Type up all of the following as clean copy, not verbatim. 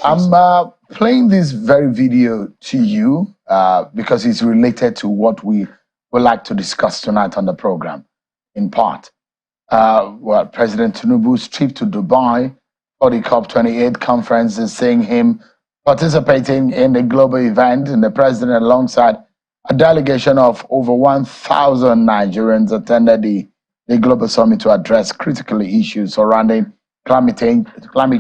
I'm playing this very video to you because it's related to what we would like to discuss tonight on the program, in part. President Tinubu's trip to Dubai for the COP28 conference is seeing him participating in a global event, and the president, alongside a delegation of over 1,000 Nigerians, attended the global summit to address critical issues surrounding climate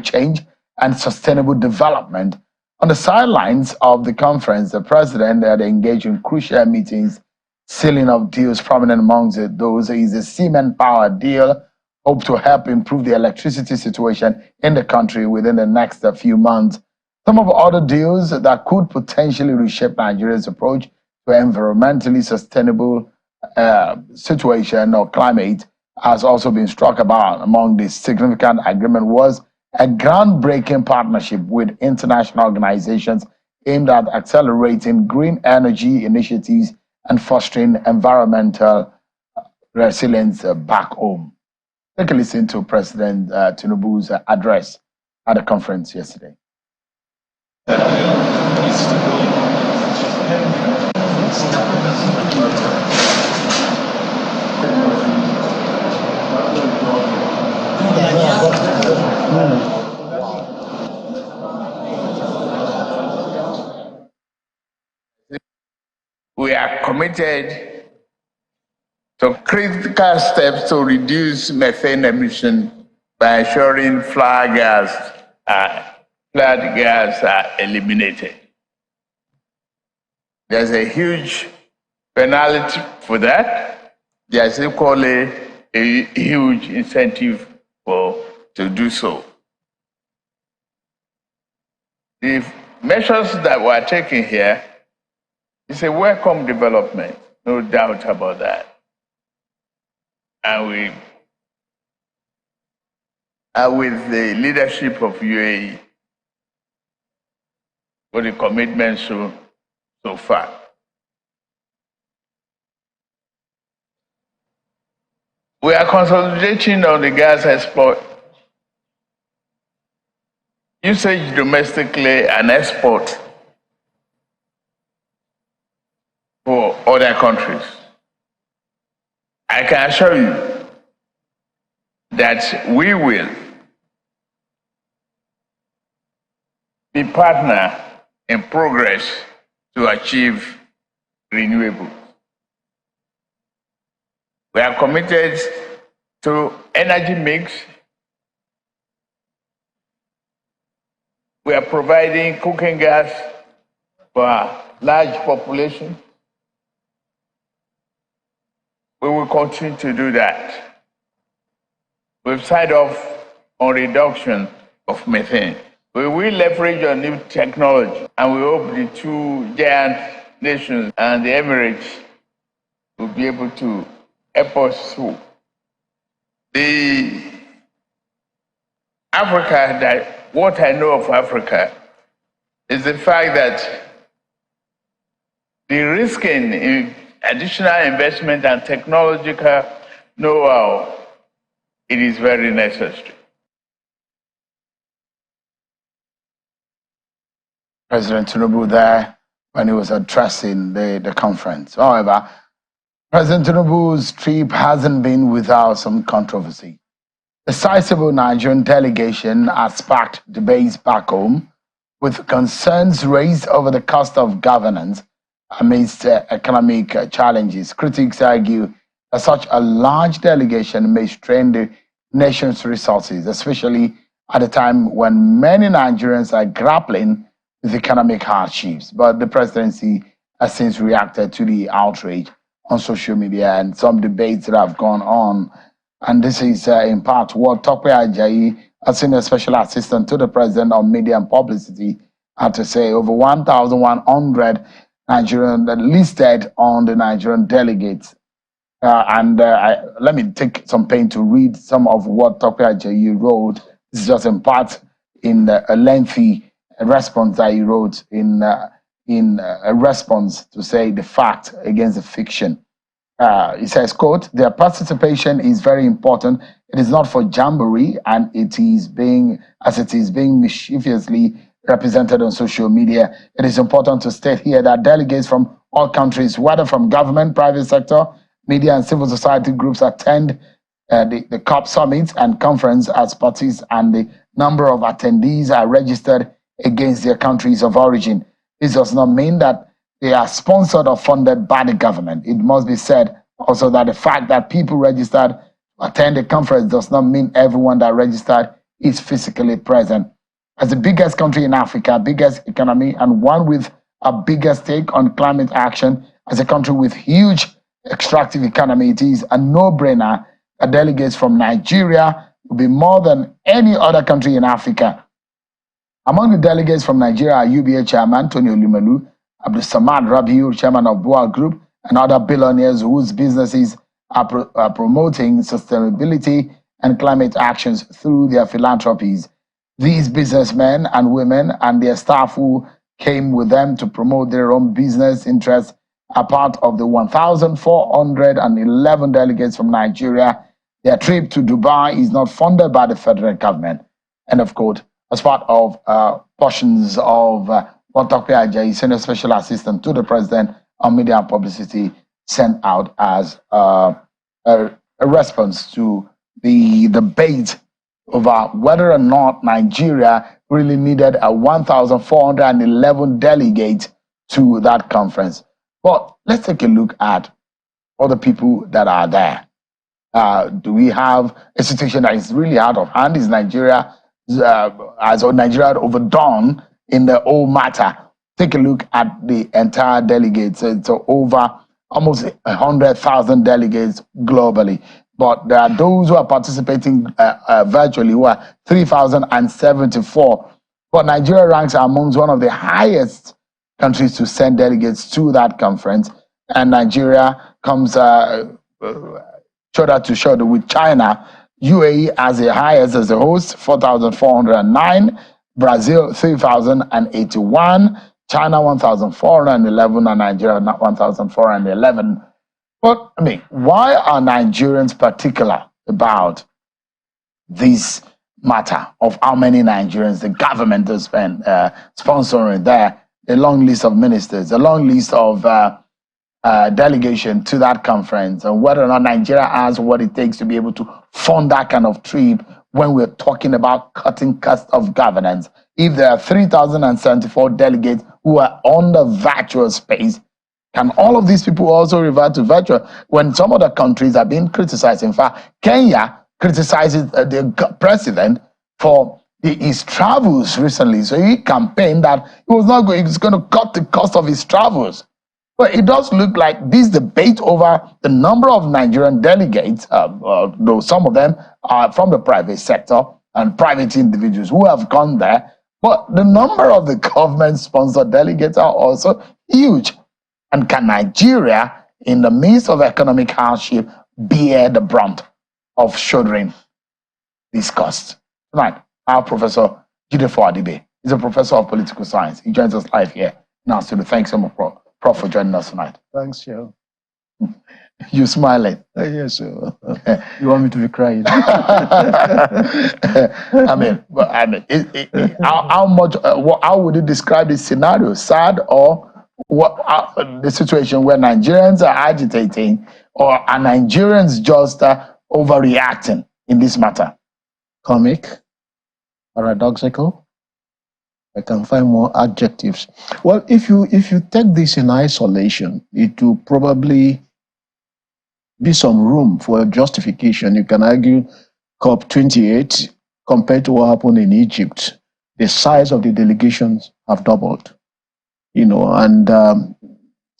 change and sustainable development. On the sidelines of the conference, the president had engaged in crucial meetings, sealing of deals. Prominent amongst those is a cement power deal, hope to help improve the electricity situation in the country within the next few months. Some of other deals that could potentially reshape Nigeria's approach to environmentally sustainable situation or climate has also been struck about. Among the significant agreement was a groundbreaking partnership with international organizations aimed at accelerating green energy initiatives and fostering environmental resilience back home. Take a listen to President Tinubu's address at the conference yesterday. We are committed to critical steps to reduce methane emission by ensuring flood gas are eliminated. There's a huge penalty for that. There's equally a huge incentive to do so. The measures that we're taking here is a welcome development, no doubt about that. And we are with the leadership of UAE for the commitment so far. We are consolidating on the gas export, usage domestically and export for other countries. I can assure you that we will be partner in progress to achieve renewables. We are committed to energy mix. We are providing cooking gas for a large population. We will continue to do that. We've signed off on reduction of methane. We will leverage on new technology, and we hope the two giant nations and the Emirates will be able to help us through. What I know of Africa is the fact that the risk in additional investment and technological know-how, it is very necessary. President Tinubu there when he was addressing the conference. However, President Tinubu's trip hasn't been without some controversy. The sizable Nigerian delegation has sparked debates back home, with concerns raised over the cost of governance amidst economic challenges. Critics argue that such a large delegation may strain the nation's resources, especially at a time when many Nigerians are grappling with economic hardships. But the presidency has since reacted to the outrage on social media and some debates that have gone on. And this is in part what Tope Ajayi, a senior special assistant to the president on media and publicity, had to say. Over 1,100 Nigerian listed on the Nigerian delegates. Let me take some pain to read some of what Tope Ajayi wrote. This is just in part in a lengthy response that he wrote in a response to say the fact against the fiction. He says, quote, "Their participation is very important. It is not for jamboree, and it is being mischievously represented on social media. It is important to state here that delegates from all countries, whether from government, private sector, media, and civil society groups, attend the COP summits and conference as parties, and the number of attendees are registered against their countries of origin. This does not mean that they are sponsored or funded by the government. It must be said also that the fact that people registered to attend the conference does not mean everyone that registered is physically present. As the biggest country in Africa, biggest economy, and one with a bigger stake on climate action, as a country with huge extractive economy, it is a no-brainer that delegates from Nigeria will be more than any other country in Africa. Among the delegates from Nigeria are UBA Chairman Tony Olumelu, Abdul Samad Rabiu, Chairman of Boa Group, and other billionaires whose businesses are promoting sustainability and climate actions through their philanthropies. These businessmen and women and their staff who came with them to promote their own business interests are part of the 1,411 delegates from Nigeria. Their trip to Dubai is not funded by the federal government. End of quote. As part of portions of what Dr. Ajayi, Senior Special Assistant to the President on Media and Publicity, sent out as a response to the debate over whether or not Nigeria really needed a 1,411 delegates to that conference. But let's take a look at all the people that are there. Do we have a situation that is really out of hand? Is Nigeria, Nigeria overdone in the whole matter? Take a look at the entire delegates. It's over almost 100,000 delegates globally. But there are those who are participating virtually, who are 3,074. But Nigeria ranks amongst one of the highest countries to send delegates to that conference. And Nigeria comes shoulder to shoulder with China. UAE as the highest as the host, 4,409. Brazil, 3,081. China, 1,411. And Nigeria, 1,411. But, I mean, why are Nigerians particular about this matter of how many Nigerians the government is sponsoring there? A long list of ministers, a long list of delegation to that conference, and whether or not Nigeria has what it takes to be able to fund that kind of trip when we're talking about cutting cost of governance. If there are 3,074 delegates who are on the virtual space, can all of these people also revert to virtual when some other countries are being criticized? In fact, Kenya criticizes the president for his travels recently. So he campaigned that he was going to cut the cost of his travels. But it does look like this debate over the number of Nigerian delegates, though some of them are from the private sector and private individuals who have gone there, but the number of the government-sponsored delegates are also huge. And can Nigeria, in the midst of economic hardship, bear the brunt of shouldering this cost? Tonight, our Professor Jide Adibe is a professor of political science. He joins us live here now. So thanks so much, Prof, for joining us tonight. Thanks, Joe. You smiling? Yes, sir. You want me to be crying? How would you describe this scenario? Sad, or the situation where Nigerians are agitating, or are Nigerians just overreacting in this matter? Comic, paradoxical. I can find more adjectives. Well, if you take this in isolation, it will probably be some room for justification. You can argue COP28 compared to what happened in Egypt. The size of the delegations have doubled, and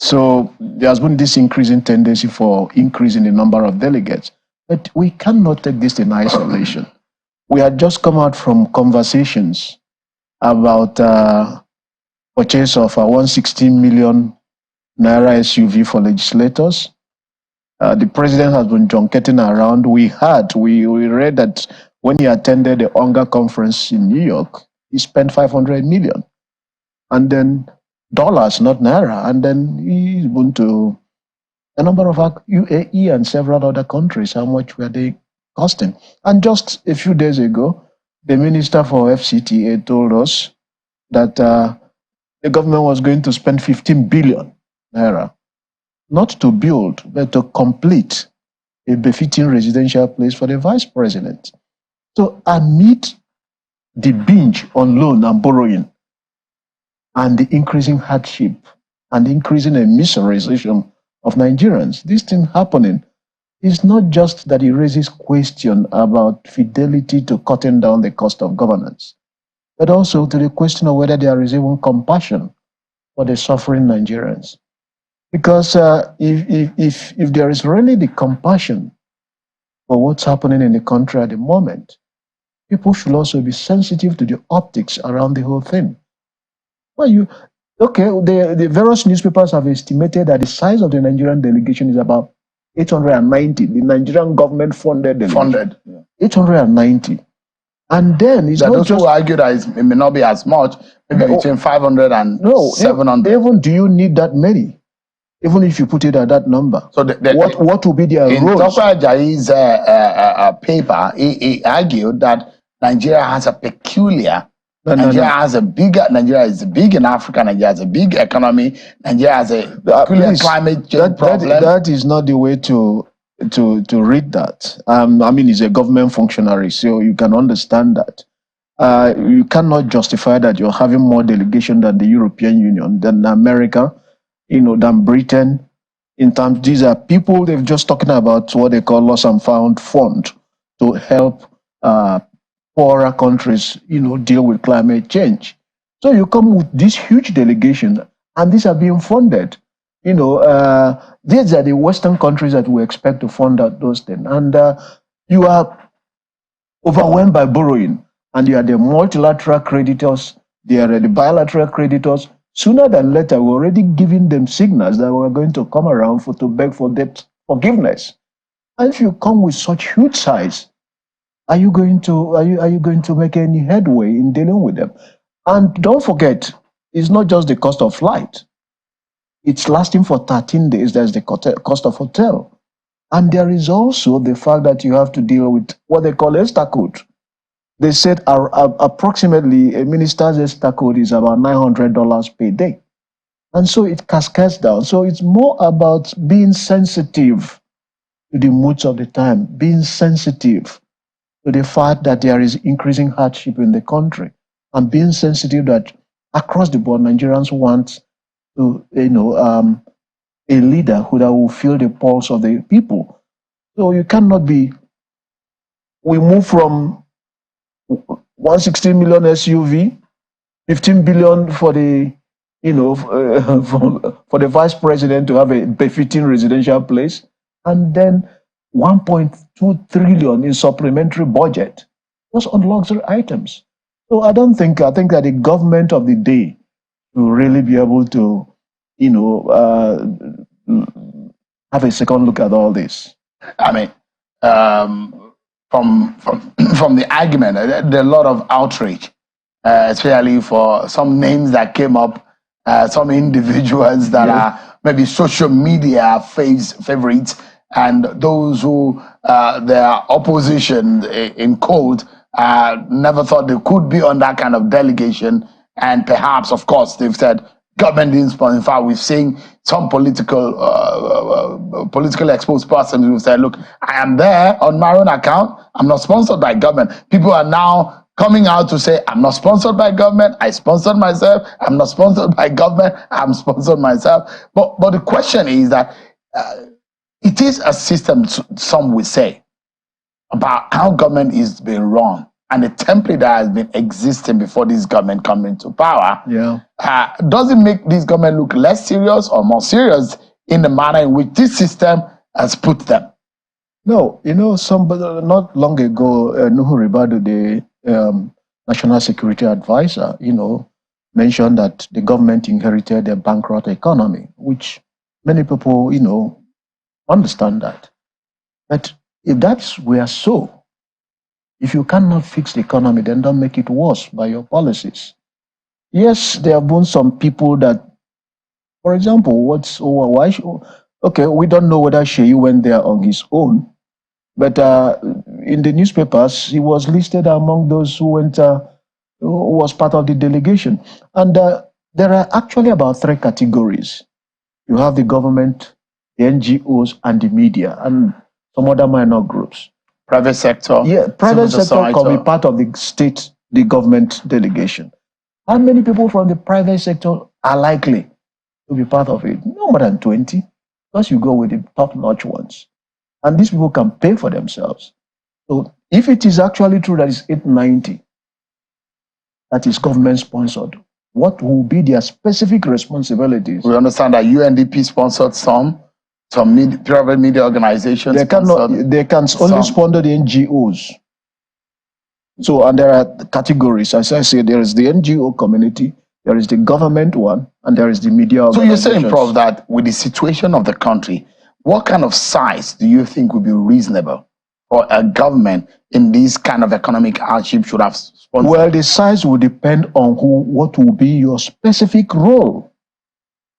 so there's been this increasing tendency for increasing the number of delegates. But we cannot take this in isolation. We had just come out from conversations about purchase of a 116 million naira SUV for legislators. The president has been junketing around. We read that when he attended the hunger conference in New York, he spent 500 million. And then dollars, not naira. And then he's been to a number of UAE and several other countries. How much were they costing? And just a few days ago, the minister for FCTA told us that the government was going to spend 15 billion naira, not to build, but to complete a befitting residential place for the vice president. So amid the binge on loan and borrowing and the increasing hardship and the increasing immiseration of Nigerians, this thing happening is not just that it raises question about fidelity to cutting down the cost of governance, but also to the question of whether there is even compassion for the suffering Nigerians. Because if there is really the compassion for what's happening in the country at the moment, people should also be sensitive to the optics around the whole thing. Well, the various newspapers have estimated that the size of the Nigerian delegation is about 890. The Nigerian government funded delegation. 890. And then it's not those just who argue that it may not be as much, maybe between 500 and 700. Even do you need that many? Even if you put it at that number. So what will be their roles? In Dr. Ajayi's paper, he argued that Nigeria has a peculiar Nigeria is big in Africa. Nigeria has a big economy. Nigeria has a peculiar climate change problem. That is not the way to read that. I mean, he's a government functionary, so you can understand that. You cannot justify that you're having more delegation than the European Union, than America, than Britain. In terms, these are people, they're just talking about what they call lost and found fund to help poorer countries, deal with climate change. So you come with this huge delegation, and these are being funded. These are the Western countries that we expect to fund out those things. And you are overwhelmed by borrowing, and you are the multilateral creditors, they are the bilateral creditors. Sooner than later, we're already giving them signals that we're going to come around to beg for debt forgiveness. And if you come with such huge size, are you going to make any headway in dealing with them? And don't forget, it's not just the cost of flight. It's lasting for 13 days. There's the cost of hotel. And there is also the fact that you have to deal with what they call Esther code. They said approximately a minister's Esther code is about $900 per day. And so it cascades down. So it's more about being sensitive to the moods of the time, being sensitive to the fact that there is increasing hardship in the country, and being sensitive that across the board, Nigerians want to, a leader who will feel the pulse of the people. So you cannot be, we move from 160 million SUV, 15 billion for the, for the vice president to have a befitting residential place, and then 1.2 trillion in supplementary budget, just on luxury items. So I think that the government of the day will really be able to, have a second look at all this. I mean, from the argument, there's a lot of outrage, especially for some names that came up, some individuals that are maybe social media favorites, and those who their opposition in cold never thought they could be on that kind of delegation. And perhaps, of course, they've said government didn't sponsor. In fact, we've seen some politically exposed persons who said, look, I am there on my own account. I'm not sponsored by government. People are now coming out to say, I'm not sponsored by government. I sponsored myself. I'm not sponsored by government. I'm sponsored myself. But the question is that it is a system, some will say, about how government is being run, and the template that has been existing before this government come into power. Does it make this government look less serious or more serious in the manner in which this system has put them? No, not long ago, Nuhu Ribadu, the National Security Advisor, mentioned that the government inherited a bankrupt economy, which many people, understand that. But if that's where so, if you cannot fix the economy, then don't make it worse by your policies. Yes, there have been some people that, for example, we don't know whether Sheyi went there on his own, but in the newspapers, he was listed among those who went who was part of the delegation. And there are actually about three categories. You have the government, the NGOs, and the media, and some other minor groups. Private sector. Yeah, private sector can be part of the state, the government delegation. How many people from the private sector are likely to be part of it? No more than 20, because you go with the top-notch ones. And these people can pay for themselves. So if it is actually true that it's 890, that is government-sponsored, what will be their specific responsibilities? We understand that UNDP sponsored some private media organizations. They can only sponsor the NGOs. So, and there are categories. As I say, there is the NGO community, there is the government one, and there is the media. So you're saying, Prof, that with the situation of the country, what kind of size do you think would be reasonable for a government in this kind of economic hardship should have sponsored? Well, the size will depend on what will be your specific role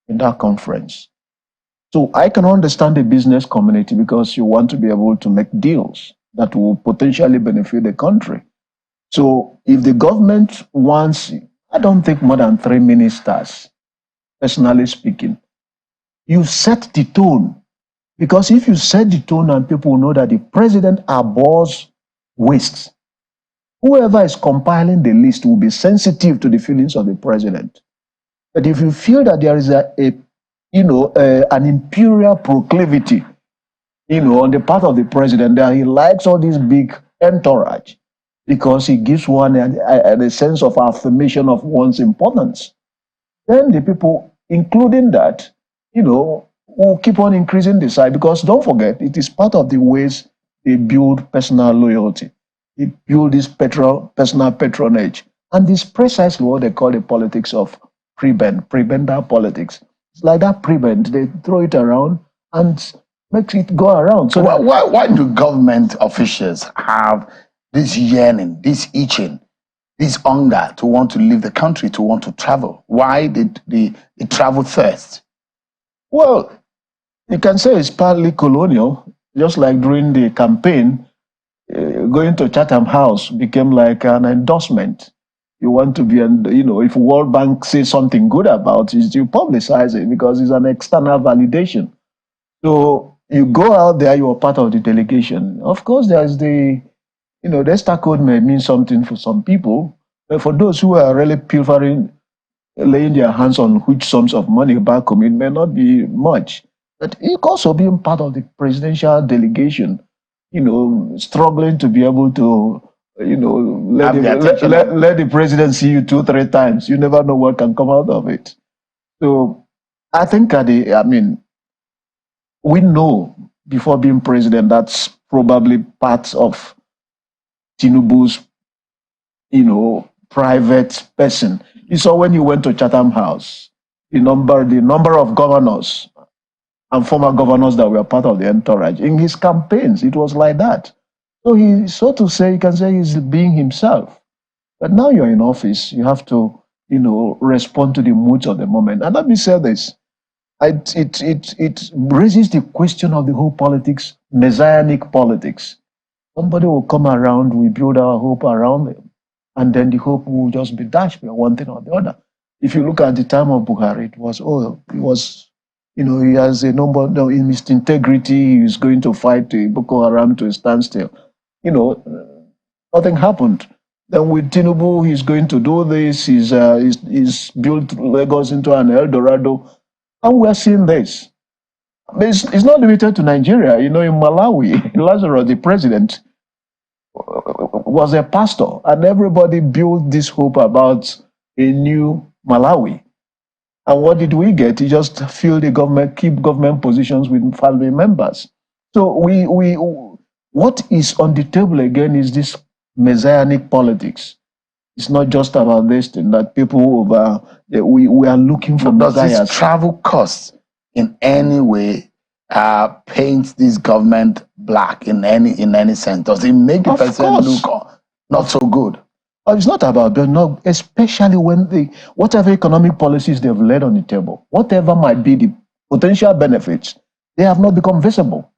in that conference. So I can understand the business community because you want to be able to make deals that will potentially benefit the country. So if the government wants, I don't think more than 3 ministers, personally speaking, you set the tone. Because if you set the tone and people know that the president abhors waste, whoever is compiling the list will be sensitive to the feelings of the president. But if you feel that there is an imperial proclivity, on the part of the president, that he likes all this big entourage because he gives one a sense of affirmation of one's importance, then the people, including that, will keep on increasing the size, because don't forget, it is part of the ways they build personal loyalty. They build this personal patronage. And this precisely what they call the politics of prebendal politics. It's like that prebend, they throw it around and makes it go around. So why do government officials have this yearning, this itching, this hunger to want to leave the country, to want to travel? Why did they travel first? Well, you can say it's partly colonial, just like during the campaign, going to Chatham House became like an endorsement. You want to be, if World Bank says something good about it, you publicize it because it's an external validation. So you go out there, you are part of the delegation. Of course, there's the star code may mean something for some people, but for those who are really pilfering, laying their hands on huge sums of money back home, it may not be much. But it also being part of the presidential delegation, struggling to be able to, let the president see you 2-3 times. You never know what can come out of it. So I think we know before being president, that's probably part of Tinubu's, private person. You saw when you went to Chatham House, the number of governors and former governors that were part of the entourage. In his campaigns, it was like that. So he, so to say, you can say he's being himself. But now you're in office, you have to, respond to the moods of the moment. And let me say this, it raises the question of the whole politics, Messianic politics. Somebody will come around, we build our hope around them, and then the hope will just be dashed by one thing or the other. If you look at the time of Buhari, it was, he has a number, in his integrity, he is going to fight Boko Haram to a standstill. Nothing happened. Then with Tinubu, he's going to do this, he's built Lagos into an El Dorado, and we're seeing this. It's not limited to Nigeria. In Malawi, Lazarus, the president, was a pastor, and everybody built this hope about a new Malawi. And what did we get? You just feel the government, keep government positions with family members. So what is on the table again is this Messianic politics. It's not just about this thing that people we are looking for messiahs. Does this travel costs in any way paint this government black in any sense? Does it make the president look not so good? It's not about that, no, especially when whatever economic policies they've laid on the table, whatever might be the potential benefits, they have not become visible.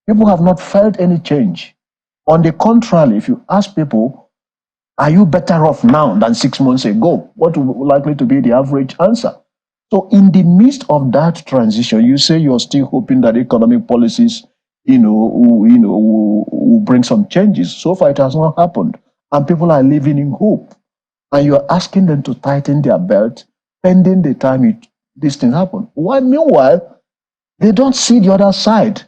People have not felt any change. On the contrary, if you ask people, Are you better off now than 6 months ago? What will likely to be the average answer? So in the midst of that transition, you say you're still hoping that economic policies, will bring some changes. So far, it has not happened, and people are living in hope. And you're asking them to tighten their belt, pending the time this thing happen. While meanwhile, they don't see the other side.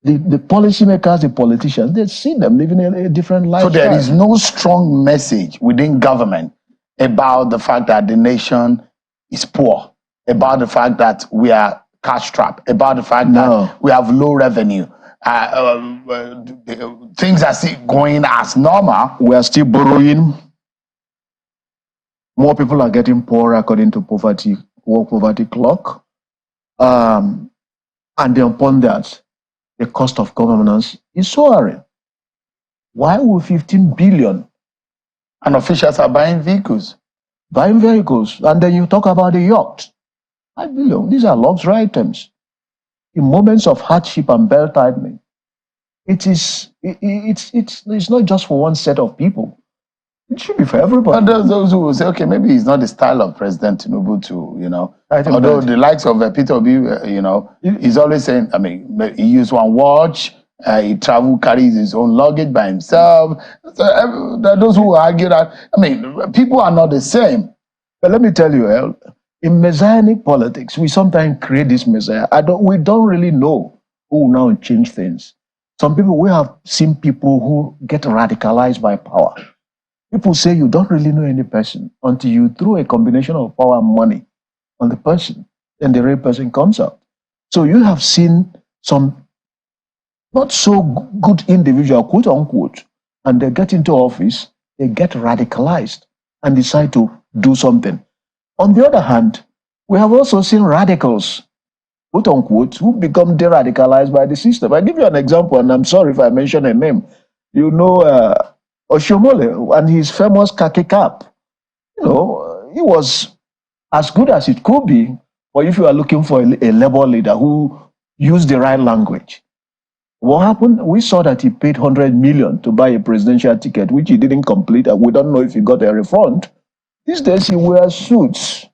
The policymakers, the politicians, they see them living a different lifestyle. So there is no strong message within government about the fact that the nation is poor, about the fact that we are cash strapped, about the fact that we have low revenue. Things are still going as normal. We are still borrowing. More people are getting poorer according to world poverty clock. And then upon that, the cost of governance is soaring. Why would 15 billion? And officials are buying vehicles. Buying vehicles. And then you talk about the yacht. 5 billion. These are luxury items. In moments of hardship and belt tightening, it's not just for one set of people. It should be for everybody. And there's those who will say, okay, maybe it's not the style of President Tinubu to, although the likes of Peter Obi, he's always saying, he used one watch, he carries his own luggage by himself. So, there are those who argue that, people are not the same. But let me tell you, in Messianic politics, we sometimes create this Messiah. We don't really know who will now change things. Some people, we have seen people who get radicalized by power. People say you don't really know any person until you throw a combination of power and money on the person, then the real person comes out. So you have seen some not so good individual, quote unquote, and they get into office, they get radicalized and decide to do something. On the other hand, we have also seen radicals, quote unquote, who become de-radicalized by the system. I give you an example, and I'm sorry if I mention a name. Oshomole and his famous khaki cap, he was as good as it could be, but if you are looking for a labor leader who used the right language. What happened? We saw that he paid 100 million to buy a presidential ticket, which he didn't complete, and we don't know if he got a refund. These days he wears suits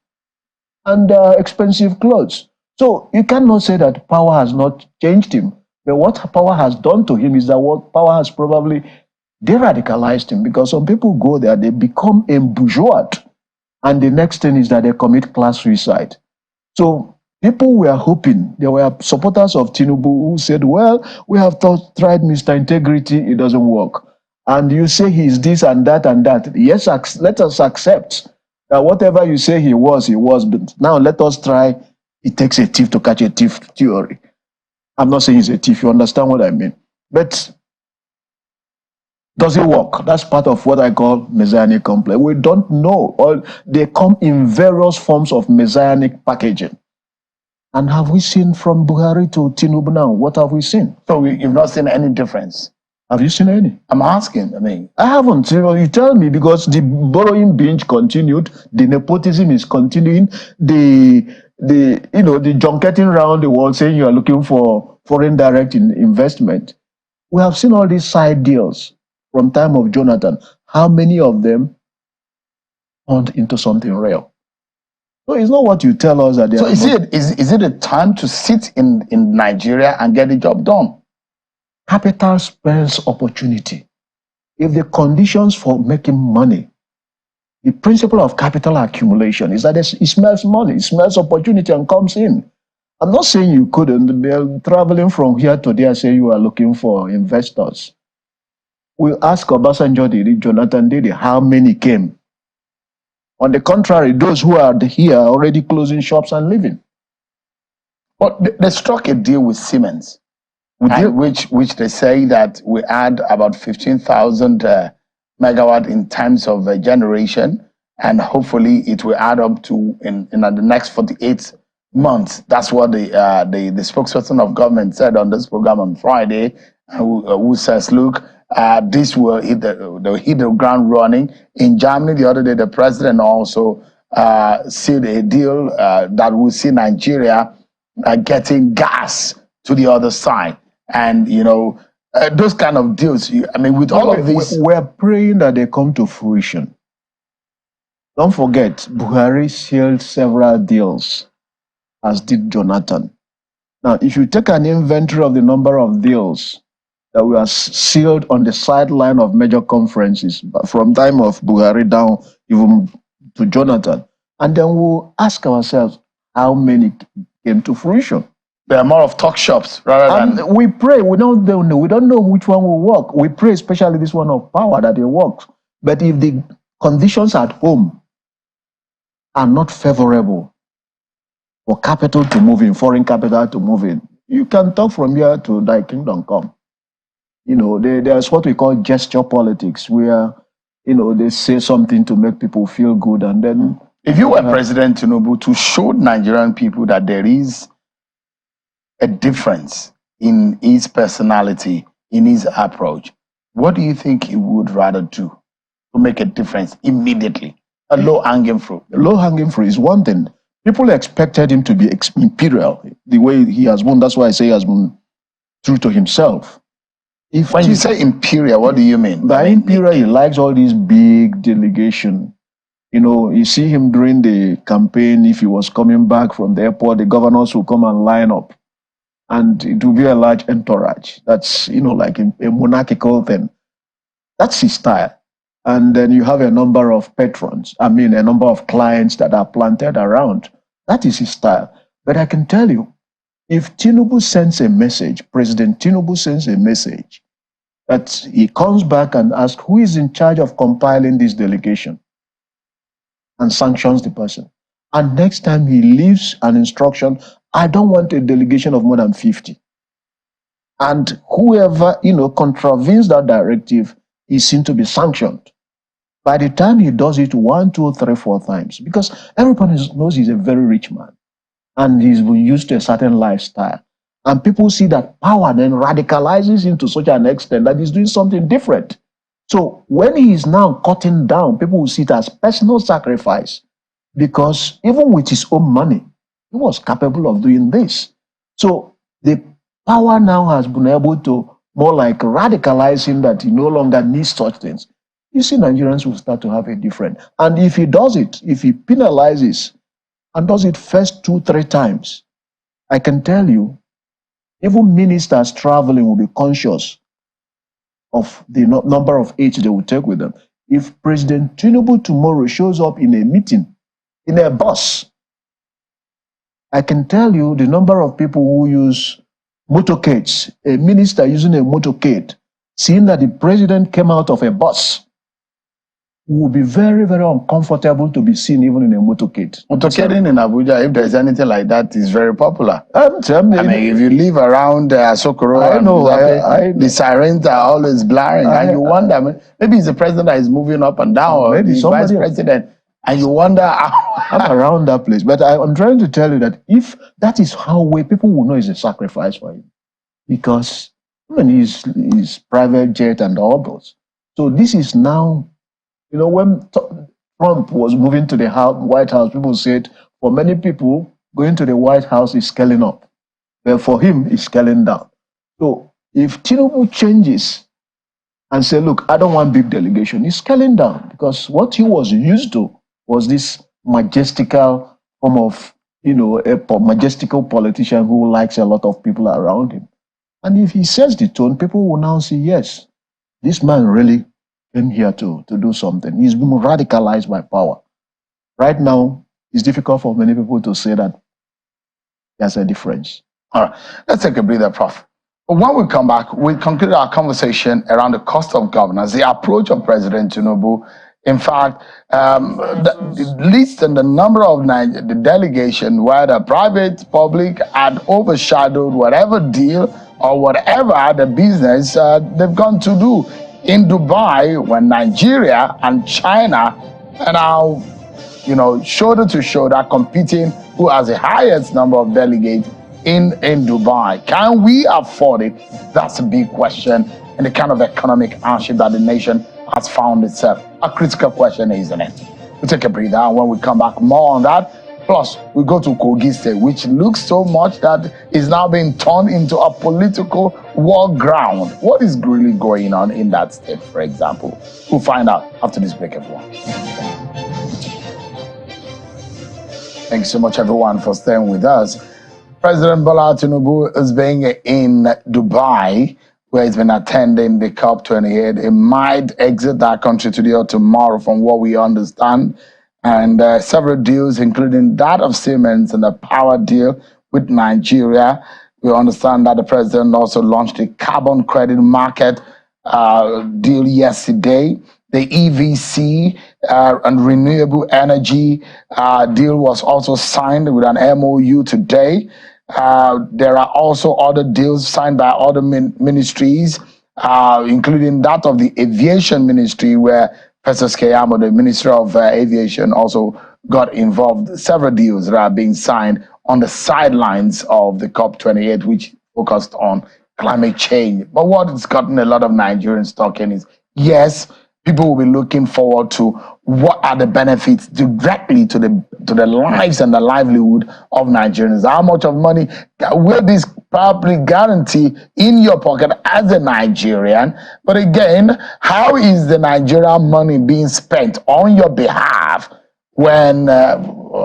and expensive clothes. So you cannot say that power has not changed him. But what power has done to him is that what power has probably de-radicalized him, because some people go there, they become embourgeoised, and the next thing is that they commit class suicide. So people were hoping, there were supporters of Tinubu who said, well, we have tried Mr. Integrity, it doesn't work. And you say he's this and that and that. Yes, let us accept that whatever you say he was, but now let us try, it takes a thief to catch a thief theory. I'm not saying he's a thief, you understand what I mean. But does it work? That's part of what I call Messianic complex. We don't know. Or they come in various forms of Messianic packaging. And have we seen from Buhari to Tinubu now? What have we seen? So you've not seen any difference? Have you seen any? I'm asking. I haven't. You tell me, because the borrowing binge continued, the nepotism is continuing, the junketing around the world saying you are looking for foreign direct investment. We have seen all these side deals from time of Jonathan. How many of them turned into something real? So it's not what you tell us that they so are. Is it a time to sit in Nigeria and get the job done? Capital spells opportunity. If the conditions for making money, the principle of capital accumulation is that it smells money, it smells opportunity and comes in. I'm not saying you couldn't. They're traveling from here to there, say you are looking for investors. We ask Obasanjo did it, Jonathan did it, how many came? On the contrary, those who are here are already closing shops and leaving. But they struck a deal with Siemens, which they say that we add about 15,000 megawatt in terms of generation, and hopefully it will add up to in the next 48 months. That's what the spokesperson of government said on this program on Friday, who says, look, this will hit the ground running. In Germany the other day, the president also sealed a deal that will see Nigeria getting gas to the other side. And those kind of deals. I mean, with all of these, we're praying that they come to fruition. Don't forget, Buhari sealed several deals, as did Jonathan. Now, if you take an inventory of the number of deals that were sealed on the sideline of major conferences, from time of Buhari down even to Jonathan, and then we'll ask ourselves how many came to fruition. there are more of talk shops rather than. We pray. We don't know which one will work. We pray, especially this one of power, that it works. But if the conditions at home are not favorable for capital to move in, foreign capital to move in, you can talk from here to thy kingdom come. You know, there's what we call gesture politics, where, you know, they say something to make people feel good, and then. If you were President Tinubu, to show Nigerian people that there is a difference in his personality, in his approach, what do you think he would rather do to make a difference immediately? A low-hanging fruit. Low-hanging fruit is one thing. People expected him to be imperial, the way he has been. That's why I say he has been true to himself. When you say imperial, what do you mean? By imperial, he likes all these big delegation. You know, you see him during the campaign. If he was coming back from the airport, the governors will come and line up, and it will be a large entourage. That's, you know, like a monarchical thing. That's his style. And then you have a number of patrons, a number of clients that are planted around. That is his style. But I can tell you, if Tinubu sends a message, President Tinubu sends a message, that he comes back and asks who is in charge of compiling this delegation, and sanctions the person. And next time he leaves an instruction, I don't want a delegation of more than 50. And whoever, you know, contravenes that directive is seen to be sanctioned. By the time he does it 1, 2, 3, 4 times, because everybody knows he's a very rich man and he's been used to a certain lifestyle. And people see that power then radicalizes him to such an extent that he's doing something different. So when he is now cutting down, people will see it as personal sacrifice, because even with his own money, he was capable of doing this. So the power now has been able to more like radicalize him, that he no longer needs such things. You see, Nigerians will start to have a different. And if he does it, if he penalizes and does it first 2, 3 times, I can tell you, even ministers traveling will be conscious of the number of aides they will take with them. If President Tinubu tomorrow shows up in a meeting, in a bus, I can tell you the number of people who use motorcades, a minister using a motorcade, seeing that the president came out of a bus, will be very, very uncomfortable to be seen even in a motorcade. Motorcading in Abuja, if there's anything like that, is very popular. I mean, if you live around Sokoro, the sirens are always blaring, and you wonder, maybe it's the president that is moving up and down, or maybe the vice president, and you wonder I'm around that place. But I'm trying to tell you that if that is how people will know it's a sacrifice for him, because his private jet and all those. So this is now. You know, when Trump was moving to the White House, people said, for many people, going to the White House is scaling up. But for him, it's scaling down. So if Tinubu changes and say, look, I don't want big delegation, he's scaling down, because what he was used to was this majestical form of, you know, a majestical politician who likes a lot of people around him. And if he sets the tone, people will now say, yes, this man really came here to do something. He's been radicalized by power. Right now, it's difficult for many people to say that there's a difference. All right, let's take a breather, Prof. When we come back, we conclude our conversation around the cost of governance, the approach of President Tinubu. In fact, the list and the number of the delegation, where the private, public had overshadowed whatever deal or whatever the business they've gone to do. In Dubai, when Nigeria and China are now, you know, shoulder to shoulder competing who has the highest number of delegates in Dubai. Can we afford it? That's a big question, and the kind of economic hardship that the nation has found itself. A critical question, isn't it? We'll take a breather, and when we come back, more on that. Plus, we go to Kogi State, which looks so much that is now being turned into a political war ground. What is really going on in that state, for example? We'll find out after this break, everyone. Thank you so much, everyone, for staying with us. President Bola Tinubu is being in Dubai, where he's been attending the COP28. He might exit that country today or tomorrow, from what we understand. And several deals, including that of Siemens and the power deal with Nigeria. We understand that the president also launched a carbon credit market deal yesterday. The EVC and renewable energy deal was also signed with an MOU today. There are also other deals signed by other ministries, including that of the aviation ministry, where Festus Keyamo, the Minister of Aviation, also got involved. Several deals that are being signed on the sidelines of the COP28, which focused on climate change. But what has gotten a lot of Nigerians talking is, yes, people will be looking forward to what are the benefits directly to the lives and the livelihood of Nigerians. How much of money will this probably guarantee in your pocket as a Nigerian? But again, how is the Nigerian money being spent on your behalf when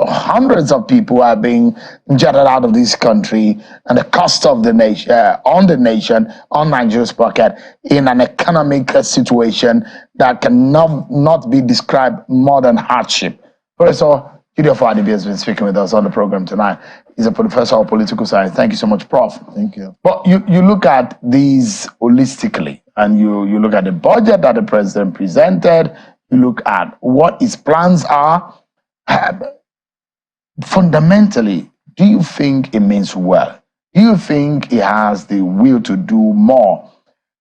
hundreds of people are being jetted out of this country, and the cost of the nation on Nigeria's pocket, in an economic situation that cannot be described more than hardship? Professor Gideon Fadibi has been speaking with us on the program tonight. He's a professor of political science. Thank you so much, Prof. Thank you. But you look at these holistically, and you look at the budget that the president presented, you look at what his plans are. Fundamentally, do you think it means well? Do you think he has the will to do more?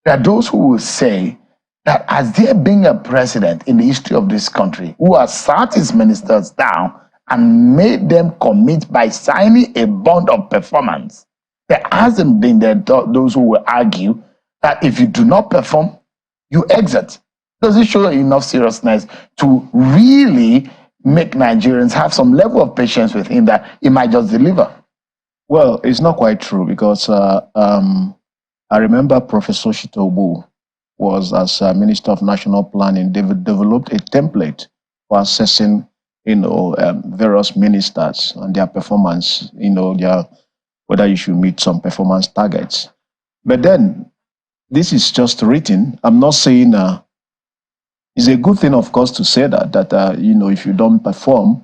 There are those who will say that, as there being a president in the history of this country who has sat his ministers down and made them commit by signing a bond of performance, there hasn't been those who will argue that if you do not perform, you exit. Does it show enough seriousness to really make Nigerians have some level of patience with him that he might just deliver? Well, it's not quite true, because I remember Professor Tinubu was, as Minister of National Planning, developed a template for assessing, various ministers and their performance, whether you should meet some performance targets. But then, this is just written. I'm not saying it's a good thing, of course, to say that if you don't perform,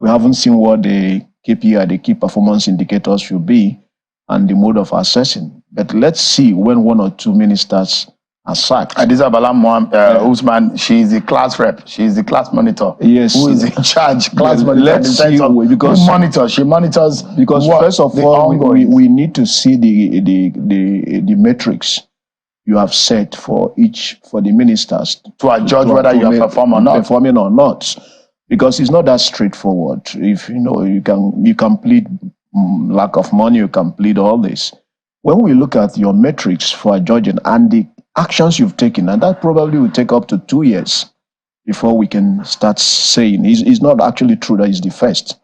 we haven't seen what the KPI, the key performance indicators, should be, and the mode of assessing. But let's see when one or two ministers are sacked. Adiza Bala Usman, she is the class rep, she is the class monitor. Yes. Who is in charge? Class monitor. Let's see, because she monitors. Because first of all, we need to see the metrics you have set for the ministers to judge whether you are performing or not, because it's not that straightforward. If you can plead lack of money, you can plead all this. When we look at your metrics for judging and the actions you've taken, and that probably will take up to 2 years before we can start saying it's not actually true that it's the first.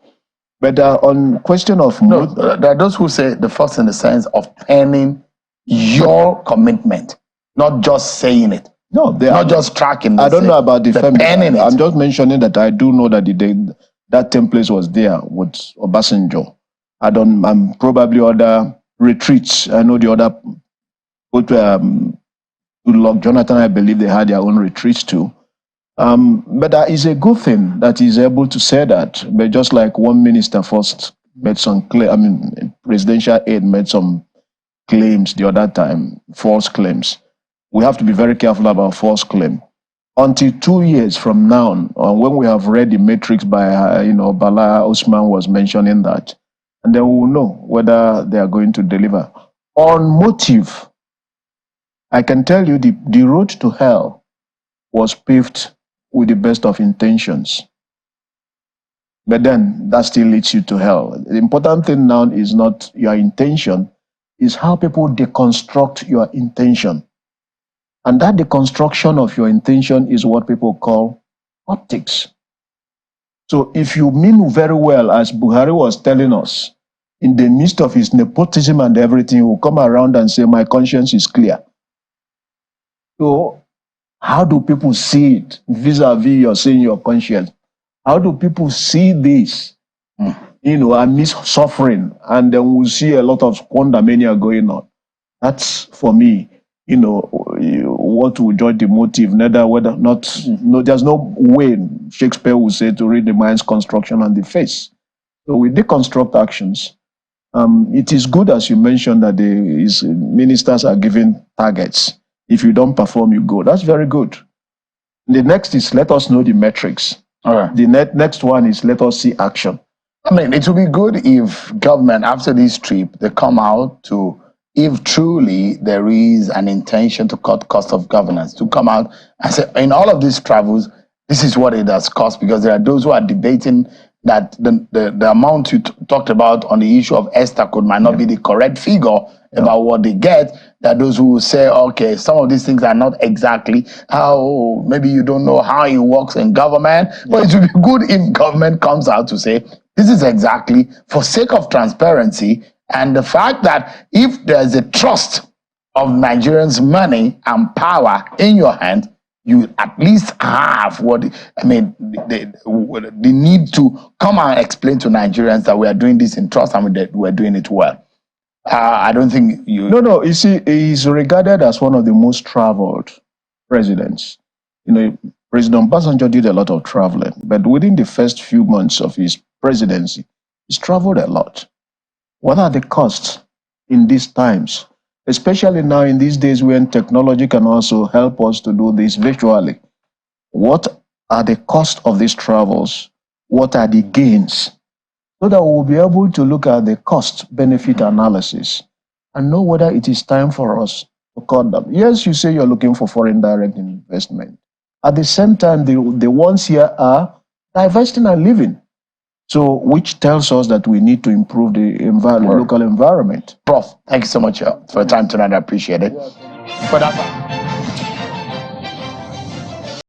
But on question of there are those who say the first in the sense of penning your commitment, not just saying it. No, they not just tracking. I don't know about the penning. I'm just mentioning that I do know that that template was there with Obasanjo. I'm probably other retreats. I know the other, both Goodluck, Jonathan, I believe they had their own retreats too. But that is a good thing that he's able to say that. But just like one minister first made some presidential aide made some claims the other time, false claims. We have to be very careful about false claim. Until 2 years from now, when we have read the matrix by, Bala Usman was mentioning that, and then we will know whether they are going to deliver. On motive, I can tell you the road to hell was paved with the best of intentions. But then that still leads you to hell. The important thing now is not your intention, is how people deconstruct your intention. And that deconstruction of your intention is what people call optics. So if you mean very well, as Buhari was telling us, in the midst of his nepotism and everything, he will come around and say, my conscience is clear. So how do people see it vis-a-vis you're saying your conscience? How do people see this, amidst suffering? And then we'll see a lot of squandermania going on. That's, for me, what will judge the motive, neither whether not, no, there's no way Shakespeare would say to read the mind's construction on the face. So we deconstruct actions. It is good, as you mentioned, that his ministers are given targets. If you don't perform, you go. That's very good. The next is let us know the metrics. All right. The next one is let us see action. I mean, it would be good if government, after this trip, they come out to, if truly there is an intention to cut cost of governance, to come out and say, in all of these travels, this is what it has cost, because there are those who are debating that the amount you talked about on the issue of Esther might not be the correct figure about what they get. There are those who will say, okay, some of these things are not exactly how, maybe you don't know how it works in government, but it would be good if government comes out to say, this is exactly for sake of transparency and the fact that if there's a trust of Nigerians' money and power in your hand, you at least have the need to come and explain to Nigerians that we are doing this in trust and we're doing it well. I don't think you... No, you see, he's regarded as one of the most traveled presidents. President Obasanjo did a lot of traveling, but within the first few months of his presidency, he's traveled a lot. What are the costs in these times? Especially now in these days when technology can also help us to do this virtually. What are the costs of these travels? What are the gains? So that we'll be able to look at the cost-benefit analysis and know whether it is time for us to cut them. Yes, you say you're looking for foreign direct investment. At the same time, the ones here are divesting and living. So, which tells us that we need to improve the local environment. Prof, thank you so much for your time tonight. I appreciate it.